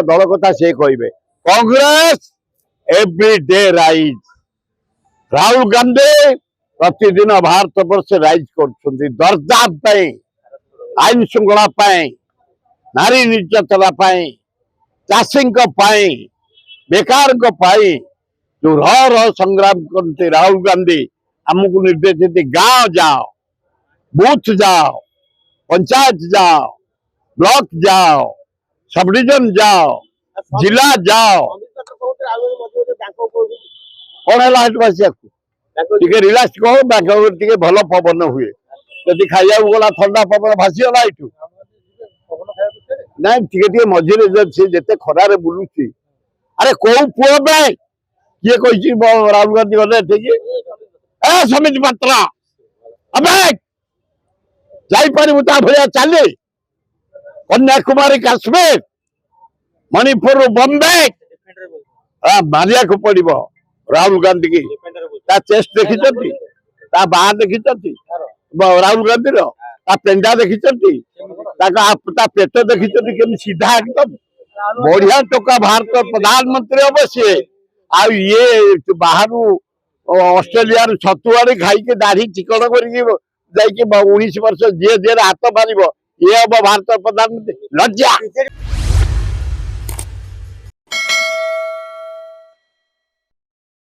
दल कथा से कहे Congress every day rise Rahul Gandhi प्रतिदिन भारत वर्ष राइज कर दर्जा आईन श्रृंखला नारी निर्यातना चाषी बेकार जो रह संग्राम करते राहुल गांधी आमको निर्देश देते गांव जाओ बूथ जाओ पंचायत जाओ ब्लॉक जाओ सब डिविजन जाओ जिला जाओ कौन है रिलैक्स कहो बैंक भल पवन हुए जदि खाइया गला ठंडा पवन भासीगला यू ना मझे जिते खरारे बुलूची अरे कौ पुओ किए कही राहुल गांधी गले समिति पात्र जापर चली कन्याकुमारी काश्मीर मणिपुर बॉम्बे मारिया को पड़ो राहुल गांधी की चेस्ट देखी बा देखी राहुल गांधी पेंडा देखी पेट देखी केमी सीधा एकदम बढ़िया टोका भारत प्रधानमंत्री हम सी आ ये बाहर ऑस्ट्रेलिया छतुआड़ी खाई दाढ़ी चिकन कर 19 वर्ष जी जे हाथ मार ये हम भारत प्रधानमंत्री लज्जा।